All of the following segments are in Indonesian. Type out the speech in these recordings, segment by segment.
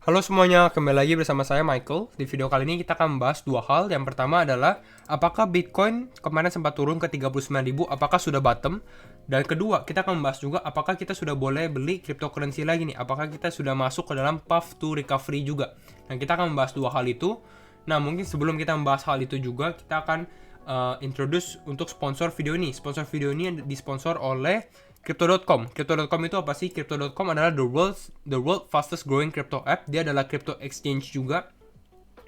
Halo semuanya, kembali lagi bersama saya Michael. Di video kali ini kita akan membahas dua hal. Yang pertama adalah apakah Bitcoin kemarin sempat turun ke 39.000, apakah sudah bottom? Dan kedua, kita akan membahas juga apakah kita sudah boleh beli cryptocurrency lagi nih? Apakah kita sudah masuk ke dalam path to recovery juga? Nah, kita akan membahas dua hal itu. Nah, mungkin sebelum kita membahas hal itu juga, kita akan introduce untuk sponsor video ini. Sponsor video ini disponsor oleh Crypto.com. Crypto.com itu apa sih? Crypto.com adalah the world fastest growing crypto app. Dia adalah crypto exchange juga.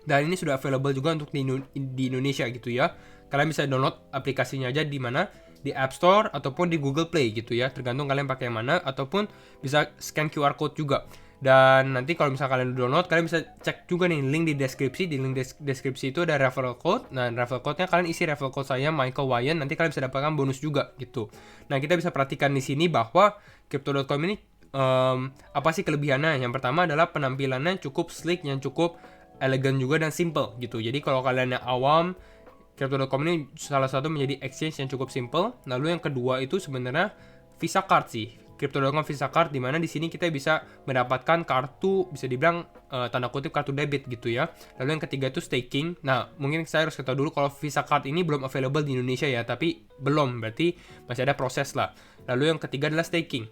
Dan ini sudah available juga untuk di Indonesia gitu ya. Kalian bisa download aplikasinya aja di mana? Di App Store ataupun di Google Play gitu ya. Tergantung kalian pakai yang mana, ataupun bisa scan QR code juga. Dan nanti kalau misalnya kalian download, kalian bisa cek juga nih link di deskripsi. Di link deskripsi itu ada referral code. Nah, referral code-nya kalian isi referral code saya Michael Wayan, nanti kalian bisa dapatkan bonus juga gitu. Nah, kita bisa perhatikan di sini bahwa Crypto.com ini apa sih kelebihannya? Yang pertama adalah penampilannya cukup sleek, yang cukup elegan juga dan simple gitu. Jadi kalau kalian yang awam, Crypto.com ini salah satu menjadi exchange yang cukup simple. Lalu yang kedua itu sebenarnya Visa Card sih. Crypto.com Visa Card, di mana di sini kita bisa mendapatkan kartu, bisa dibilang tanda kutip kartu debit gitu ya. Lalu yang ketiga itu staking. Nah, mungkin saya harus ketahui dulu kalau Visa Card ini belum available di Indonesia ya, tapi belum, berarti masih ada proses lah. Lalu yang ketiga adalah staking.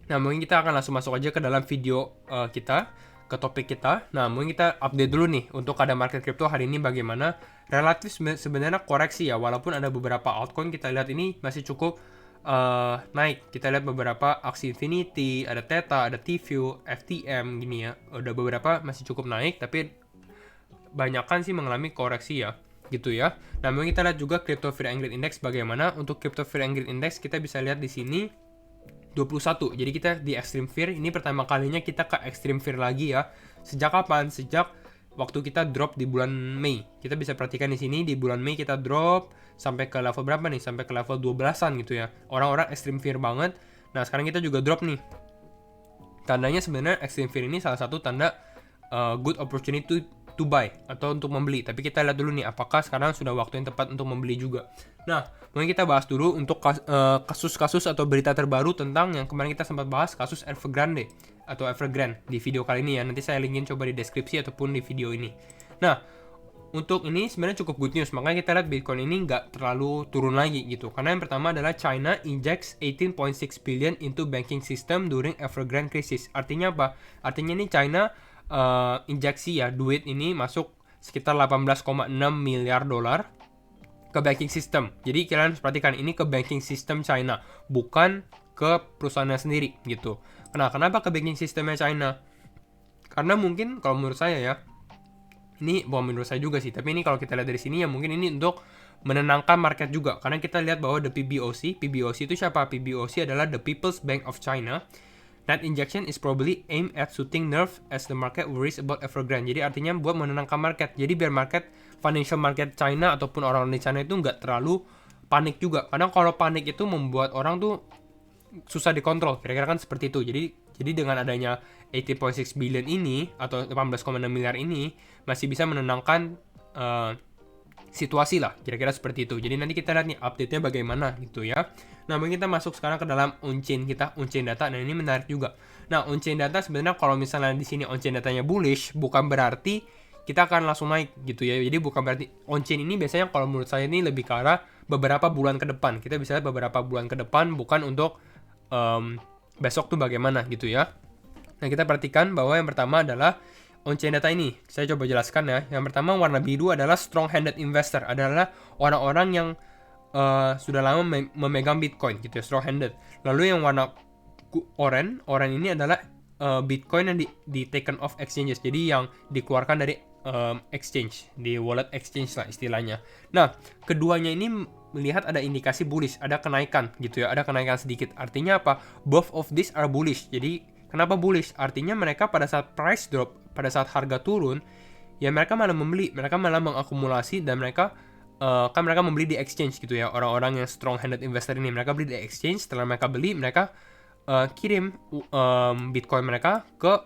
Nah, mungkin kita akan langsung masuk aja ke dalam video kita, ke topik kita. Nah, mungkin kita update dulu nih untuk keadaan market crypto hari ini bagaimana. Relatif sebenarnya koreksi ya, walaupun ada beberapa altcoin kita lihat ini masih cukup naik. Kita lihat beberapa aksi Infinity, ada Theta, ada TView, FTM gini ya. Udah beberapa masih cukup naik, tapi banyakkan sih mengalami koreksi ya, gitu ya. Nah, mungkin kita lihat juga Crypto Fear and Greed Index bagaimana. Untuk Crypto Fear and Greed Index kita bisa lihat di sini 21. Jadi kita di Extreme Fear, ini pertama kalinya kita ke Extreme Fear lagi ya. Sejak kapan? Sejak waktu kita drop di bulan Mei. Kita bisa perhatikan di sini di bulan Mei kita drop sampai ke level berapa nih? Sampai ke level 12-an gitu ya. Orang-orang Extreme Fear banget. Nah, sekarang kita juga drop nih. Tandanya sebenarnya Extreme Fear ini salah satu tanda good opportunity to buy atau untuk membeli. Tapi kita lihat dulu nih apakah sekarang sudah waktu yang tepat untuk membeli juga. Nah, mungkin kita bahas dulu untuk kasus-kasus atau berita terbaru tentang yang kemarin kita sempat bahas, kasus Evergrande atau Evergrande di video kali ini ya. Nanti saya linkin coba di deskripsi ataupun di video ini. Nah, untuk ini sebenarnya cukup good news, makanya kita lihat Bitcoin ini nggak terlalu turun lagi gitu. Karena yang pertama adalah China injects 18.6 billion into banking system during Evergrande crisis. Artinya apa? Artinya ini China injeksi ya duit ini masuk sekitar 18,6 miliar dolar ke banking system. Jadi kalian harus perhatikan ini ke banking system China, bukan ke perusahaannya sendiri gitu. Nah, kenapa ke banking systemnya China? Karena mungkin kalau menurut saya ya, ini bukan menurut saya juga sih, tapi ini kalau kita lihat dari sini ya mungkin ini untuk menenangkan market juga. Karena kita lihat bahwa the PBOC itu siapa? PBOC adalah the People's Bank of China. That injection is probably aimed at soothing nerve as the market worries about Evergrande. Jadi artinya buat menenangkan market. Jadi biar financial market China ataupun orang di China itu nggak terlalu panik juga. Karena kalau panik itu membuat orang tuh susah dikontrol. Kira-kira kan seperti itu. Jadi dengan adanya 18.6 billion ini atau 18,6 miliar ini masih bisa menenangkan situasi lah, kira-kira seperti itu. Jadi nanti kita lihat nih update-nya bagaimana gitu ya. Nah, mungkin kita masuk sekarang ke dalam on-chain kita, on-chain data. Nah, ini menarik juga. Nah, on-chain data sebenarnya kalau misalnya di sini on-chain datanya bullish, bukan berarti kita akan langsung naik gitu ya. Jadi bukan berarti on-chain ini biasanya kalau menurut saya ini lebih ke arah beberapa bulan ke depan. Kita bisa lihat beberapa bulan ke depan, bukan untuk besok tuh bagaimana gitu ya. Nah, kita perhatikan bahwa yang pertama adalah on-chain data ini. Saya coba jelaskan ya. Yang pertama warna biru adalah strong-handed investor, adalah orang-orang yang sudah lama memegang Bitcoin gitu ya, strong-handed. Lalu yang warna oranye ini adalah Bitcoin yang di taken off exchanges. Jadi yang dikeluarkan dari exchange, di wallet exchange lah istilahnya. Nah, keduanya ini melihat ada indikasi bullish, ada kenaikan gitu ya, ada kenaikan sedikit. Artinya apa? Both of these are bullish. Jadi kenapa bullish? Artinya mereka pada saat price drop, pada saat harga turun, ya mereka malah membeli, mereka malah mengakumulasi, dan mereka kan mereka membeli di exchange gitu ya. Orang-orang yang strong-handed investor ini, mereka beli di exchange. Setelah mereka beli, mereka kirim Bitcoin mereka ke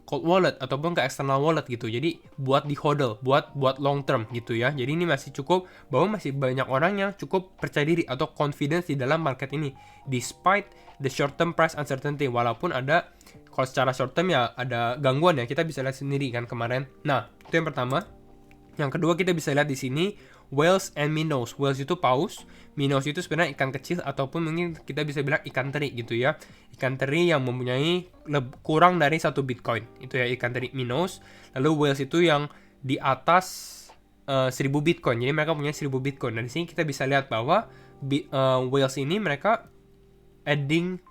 cold wallet ataupun ke external wallet gitu. Jadi buat di hodl, buat long term gitu ya. Jadi ini masih cukup, bahwa masih banyak orang yang cukup percaya diri atau confidence di dalam market ini despite the short term price uncertainty. Walaupun ada, kalau secara short term ya ada gangguan ya, kita bisa lihat sendiri kan kemarin. Nah, itu yang pertama. Yang kedua kita bisa lihat di sini whales and minnows. Whales itu paus, minnows itu sebenarnya ikan kecil ataupun mungkin kita bisa bilang ikan teri gitu ya. Ikan teri yang mempunyai kurang dari 1 Bitcoin. Itu ya ikan teri minnows. Lalu whales itu yang di atas 1000 Bitcoin. Jadi mereka punya 1000 Bitcoin. Dan di sini kita bisa lihat bahwa whales ini mereka adding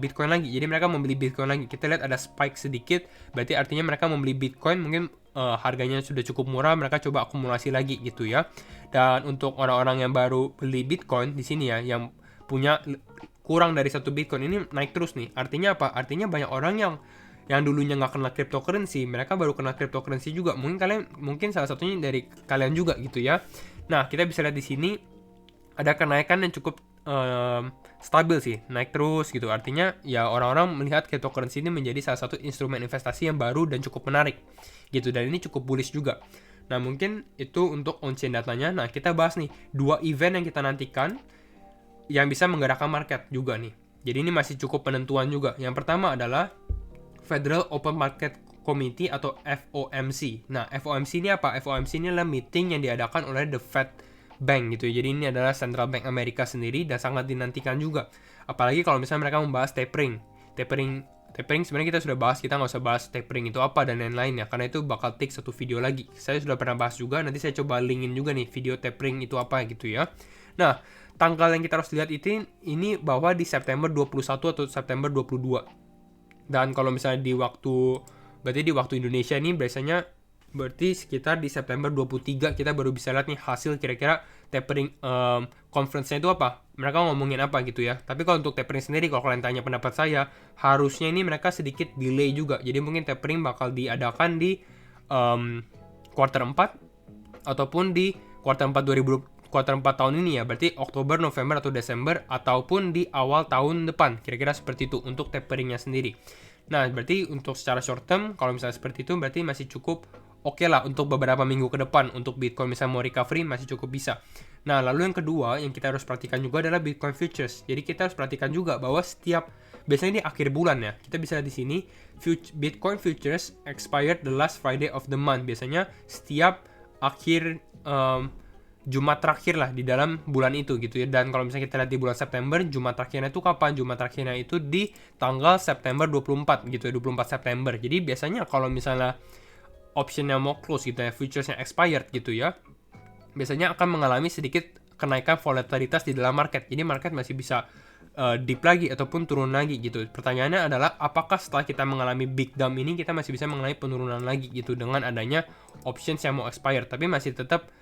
Bitcoin lagi. Jadi mereka membeli Bitcoin lagi. Kita lihat ada spike sedikit, berarti artinya mereka membeli Bitcoin, mungkin harganya sudah cukup murah, mereka coba akumulasi lagi gitu ya. Dan untuk orang-orang yang baru beli Bitcoin di sini ya, yang punya kurang dari 1 Bitcoin, ini naik terus nih. Artinya apa? Artinya banyak orang yang dulunya nggak kenal cryptocurrency, mereka baru kenal cryptocurrency juga. Mungkin salah satunya dari kalian juga gitu ya. Nah, kita bisa lihat di sini ada kenaikan yang cukup stabil sih, naik terus gitu. Artinya ya orang-orang melihat cryptocurrency ini menjadi salah satu instrumen investasi yang baru dan cukup menarik gitu, dan ini cukup bullish juga. Nah, mungkin itu untuk on-chain datanya. Nah, kita bahas nih 2 event yang kita nantikan yang bisa menggerakkan market juga nih. Jadi ini masih cukup penentuan juga. Yang pertama adalah Federal Open Market Committee atau FOMC. Nah, FOMC ini apa? FOMC ini adalah meeting yang diadakan oleh the Fed Bank gitu. Jadi ini adalah Central Bank Amerika sendiri dan sangat dinantikan juga. Apalagi kalau misalnya mereka membahas tapering. Tapering sebenarnya kita sudah bahas, kita nggak usah bahas tapering itu apa dan lain-lain ya, karena itu bakal take satu video lagi. Saya sudah pernah bahas juga, nanti saya coba linkin juga nih video tapering itu apa gitu ya. Nah, tanggal yang kita harus lihat ini bahwa di September 21 atau September 22. Dan kalau misalnya berarti di waktu Indonesia ini biasanya berarti sekitar di September 23 kita baru bisa lihat nih hasil kira-kira tapering conference-nya itu apa, mereka ngomongin apa gitu ya. Tapi kalau untuk tapering sendiri, kalau kalian tanya pendapat saya, harusnya ini mereka sedikit delay juga. Jadi mungkin tapering bakal diadakan di quarter 4 ataupun di quarter 4 tahun ini ya, berarti Oktober, November atau Desember, ataupun di awal tahun depan, kira-kira seperti itu untuk taperingnya sendiri. Nah, berarti untuk secara short term, kalau misalnya seperti itu, berarti masih cukup oke lah untuk beberapa minggu ke depan. Untuk Bitcoin misalnya mau recovery masih cukup bisa. Nah, lalu yang kedua yang kita harus perhatikan juga adalah Bitcoin futures. Jadi kita harus perhatikan juga bahwa biasanya di akhir bulan ya, kita bisa lihat di sini Bitcoin futures expired the last Friday of the month. Biasanya setiap akhir Jumat terakhir lah di dalam bulan itu gitu ya. Dan kalau misalnya kita lihat di bulan September, Jumat terakhirnya itu kapan? Jumat terakhirnya itu di tanggal September 24 gitu ya, 24 September. Jadi biasanya kalau misalnya optionnya mau close gitu ya, futuresnya expired gitu ya, biasanya akan mengalami sedikit kenaikan volatilitas di dalam market. Jadi market masih bisa dip lagi ataupun turun lagi gitu. Pertanyaannya adalah apakah setelah kita mengalami big dump ini kita masih bisa mengalami penurunan lagi gitu dengan adanya options yang mau expired, tapi masih tetap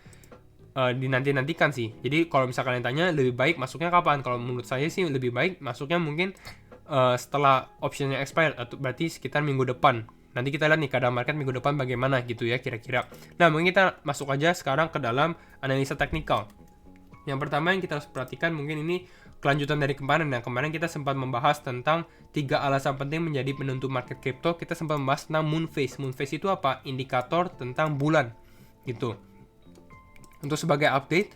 dinanti-nantikan sih. Jadi kalau misalkan kalian tanya lebih baik masuknya kapan, kalau menurut saya sih lebih baik masuknya mungkin setelah optionnya expired, atau berarti sekitar minggu depan. Nanti kita lihat nih keadaan market minggu depan bagaimana gitu ya kira-kira. Nah, mungkin kita masuk aja sekarang ke dalam analisa teknikal. Yang pertama yang kita harus perhatikan, mungkin ini kelanjutan dari kemarin. Kemarin kita sempat membahas tentang 3 alasan penting menjadi penentu market crypto. Kita sempat membahas tentang moon phase. Moon phase itu apa? Indikator tentang bulan gitu. Untuk sebagai update,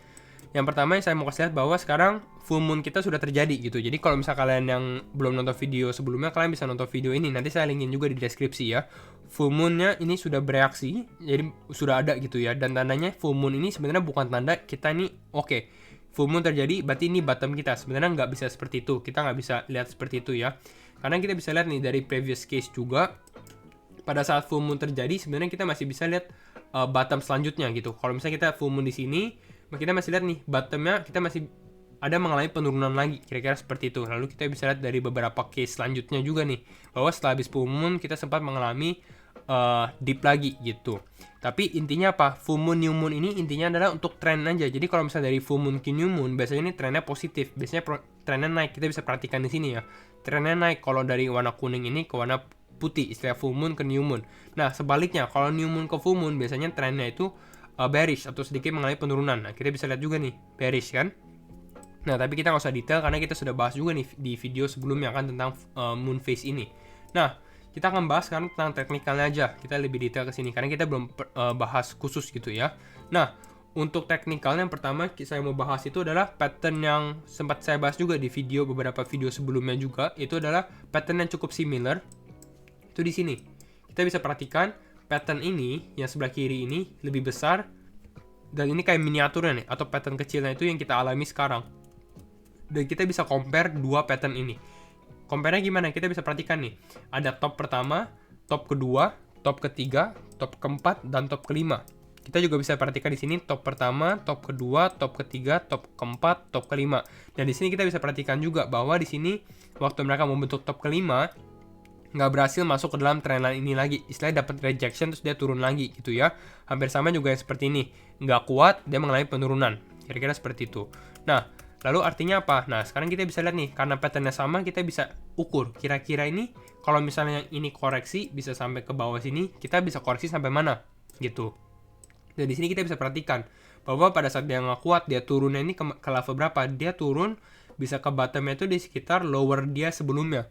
yang pertama yang saya mau kasih lihat bahwa sekarang full moon kita sudah terjadi gitu. Jadi kalau misalnya kalian yang belum nonton video sebelumnya, kalian bisa nonton video ini. Nanti saya linkin juga di deskripsi ya. Full moonnya ini sudah bereaksi, jadi sudah ada gitu ya. Dan tandanya full moon ini sebenarnya bukan tanda kita ini oke, full moon terjadi berarti ini bottom kita. Sebenarnya nggak bisa seperti itu. Kita nggak bisa lihat seperti itu ya. Karena kita bisa lihat nih dari previous case juga, pada saat full moon terjadi sebenarnya kita masih bisa lihat bottom selanjutnya gitu. Kalau misalnya kita full moon di sini, kita masih lihat nih bottomnya kita masih ada mengalami penurunan lagi, kira-kira seperti itu. Lalu kita bisa lihat dari beberapa case selanjutnya juga nih, bahwa setelah habis full moon kita sempat mengalami dip lagi gitu. Tapi intinya apa? Full moon, new moon ini intinya adalah untuk tren aja. Jadi kalau misalnya dari full moon ke new moon, biasanya ini trennya positif. Biasanya trennya naik. Kita bisa perhatikan di sini ya. Trennya naik kalau dari warna kuning ini ke warna putih, istilah full moon ke new moon. Nah, sebaliknya kalau new moon ke full moon biasanya trennya itu bearish atau sedikit mengalami penurunan. Nah, kita bisa lihat juga nih, bearish kan? Nah, tapi kita nggak usah detail karena kita sudah bahas juga nih di video sebelumnya kan tentang moon phase ini. Nah, kita akan bahas sekarang tentang teknikalnya aja. Kita lebih detail ke sini karena kita belum bahas khusus gitu ya. Nah, untuk teknikalnya yang pertama saya mau bahas itu adalah pattern yang sempat saya bahas juga di beberapa video sebelumnya juga. Itu adalah pattern yang cukup similar. Itu di sini. Kita bisa perhatikan pattern ini yang sebelah kiri ini lebih besar, dan ini kayak miniaturnya nih, atau pattern kecilnya itu yang kita alami sekarang. Dan kita bisa compare dua pattern ini. Compare-nya gimana? Kita bisa perhatikan nih. Ada top pertama, top kedua, top ketiga, top keempat, dan top kelima. Kita juga bisa perhatikan di sini top pertama, top kedua, top ketiga, top keempat, top kelima. Dan di sini kita bisa perhatikan juga bahwa di sini waktu mereka membentuk top kelima, nggak berhasil masuk ke dalam trendline ini lagi. Istilahnya dapat rejection terus dia turun lagi gitu ya. Hampir sama juga yang seperti ini. Nggak kuat, dia mengalami penurunan. Kira-kira seperti itu. Nah, lalu artinya apa? Nah, sekarang kita bisa lihat nih, karena patternnya sama, kita bisa ukur. Kira-kira ini, kalau misalnya yang ini koreksi, bisa sampai ke bawah sini, kita bisa koreksi sampai mana? Gitu. Dan di sini kita bisa perhatikan, bahwa pada saat dia nggak kuat, dia turunnya ini ke level berapa? Dia turun, bisa ke bottomnya itu di sekitar lower dia sebelumnya.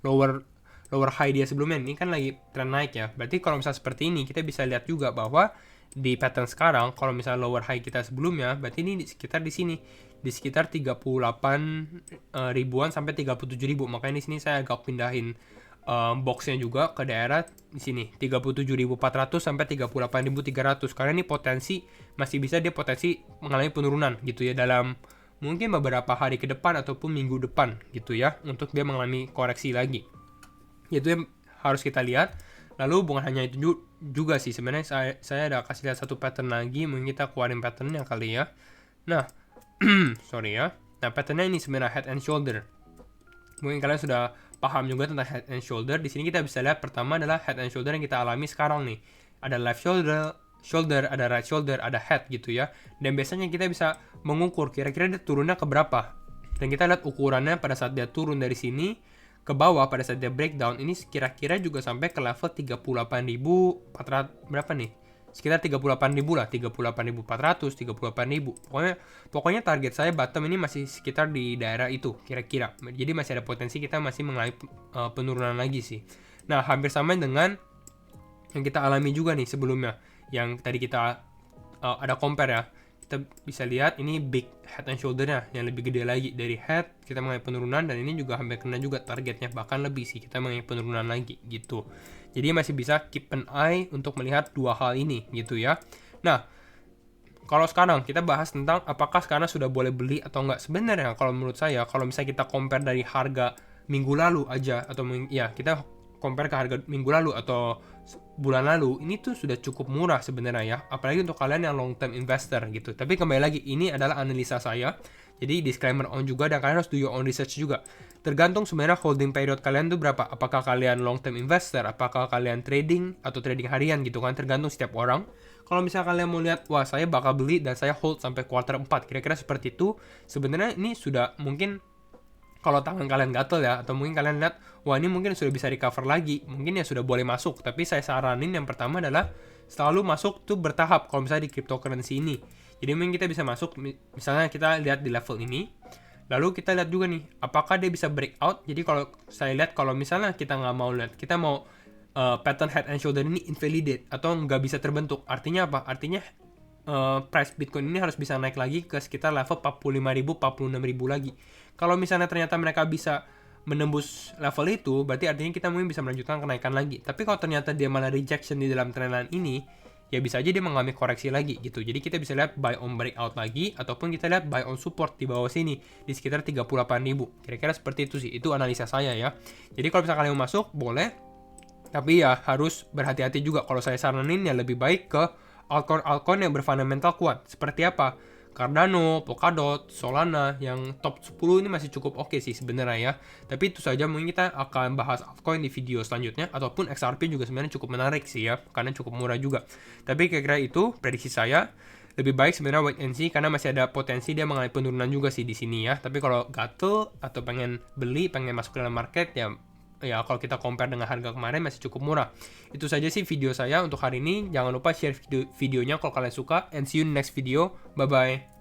Lower high dia sebelumnya. Ini kan lagi tren naik ya. Berarti kalau misalnya seperti ini, kita bisa lihat juga bahwa di pattern sekarang, kalau misalnya lower high kita sebelumnya, berarti ini di sekitar di sini. Di sekitar 38 ribuan sampai 37 ribu. Makanya di sini saya agak pindahin boxnya juga ke daerah di sini 37.400 sampai 38.300, karena ini potensi masih bisa dia potensi mengalami penurunan gitu ya dalam mungkin beberapa hari ke depan ataupun minggu depan gitu ya, untuk dia mengalami koreksi lagi. Itu yang harus kita lihat. Lalu bukan hanya itu juga sih, sebenarnya saya ada kasih lihat satu pattern lagi, mungkin kita keluarin patternnya kali ya. Nah, sorry ya. Nah, patternnya ini sebenarnya head and shoulder. Mungkin kalian sudah paham juga tentang head and shoulder. Di sini kita bisa lihat pertama adalah head and shoulder yang kita alami sekarang nih. Ada left shoulder, ada right shoulder, ada head gitu ya. Dan biasanya kita bisa mengukur kira-kira dia turunnya ke berapa. Dan kita lihat ukurannya pada saat dia turun dari sini ke bawah, pada saat dia breakdown ini kira-kira juga sampai ke level 38.400 berapa nih? Sekitar 38.000 lah, 38.400, 38.000. Pokoknya target saya bottom ini masih sekitar di daerah itu kira-kira. Jadi masih ada potensi kita masih mengalami penurunan lagi sih. Nah, hampir sama dengan yang kita alami juga nih sebelumnya. Yang tadi kita ada compare ya. Kita bisa lihat ini big head and shoulder-nya yang lebih gede lagi. Dari head kita mengalami penurunan, dan ini juga hampir kena juga targetnya, bahkan lebih sih kita mengalami penurunan lagi gitu. Jadi masih bisa keep an eye untuk melihat dua hal ini gitu ya. Nah, kalau sekarang kita bahas tentang apakah sekarang sudah boleh beli atau enggak. Sebenarnya kalau menurut saya, kalau misalnya kita compare dari harga minggu lalu aja, atau ya kita compare ke harga minggu lalu atau bulan lalu, ini tuh sudah cukup murah sebenarnya ya, apalagi untuk kalian yang long term investor gitu. Tapi kembali lagi, ini adalah analisa saya, jadi disclaimer on juga, dan kalian harus do your own research juga. Tergantung sebenarnya holding period kalian tuh berapa, apakah kalian long term investor, apakah kalian trading atau trading harian gitu kan, tergantung setiap orang. Kalau misalnya kalian mau lihat, wah saya bakal beli dan saya hold sampai kuartal 4, kira-kira seperti itu, sebenarnya ini sudah mungkin kalau tangan kalian gatel ya, atau mungkin kalian lihat, wah ini mungkin sudah bisa recover lagi, mungkin ya sudah boleh masuk. Tapi saya saranin yang pertama adalah selalu masuk tuh bertahap kalau misalnya di cryptocurrency ini. Jadi mungkin kita bisa masuk, misalnya kita lihat di level ini, lalu kita lihat juga nih, apakah dia bisa breakout. Jadi kalau saya lihat, kalau misalnya kita nggak mau lihat, kita mau pattern head and shoulder ini invalidate atau nggak bisa terbentuk, artinya apa? Artinya price Bitcoin ini harus bisa naik lagi ke sekitar level 45.000, 46.000 lagi. Kalau misalnya ternyata mereka bisa menembus level itu, berarti artinya kita mungkin bisa melanjutkan kenaikan lagi. Tapi kalau ternyata dia malah rejection di dalam trendline ini, ya bisa aja dia mengalami koreksi lagi gitu. Jadi kita bisa lihat buy on breakout lagi, ataupun kita lihat buy on support di bawah sini di sekitar 38.000. Kira-kira seperti itu sih. Itu analisa saya ya. Jadi kalau misalnya kalian mau masuk, boleh. Tapi ya harus berhati-hati juga. Kalau saya saranin ya lebih baik ke altcoin yang berfundamental kuat. Seperti apa? Cardano, Polkadot, Solana, yang top 10 ini masih cukup oke sih sebenarnya ya. Tapi itu saja, mungkin kita akan bahas altcoin di video selanjutnya, ataupun XRP juga sebenarnya cukup menarik sih ya, karena cukup murah juga. Tapi kira-kira itu prediksi saya. Lebih baik sebenarnya wait and see, karena masih ada potensi dia mengalami penurunan juga sih di sini ya. Tapi kalau gatel atau pengen beli, pengen masuk ke dalam market ya kalau kita compare dengan harga kemarin masih cukup murah. Itu saja sih video saya untuk hari ini. Jangan lupa share videonya kalau kalian suka, and see you in next video. Bye bye.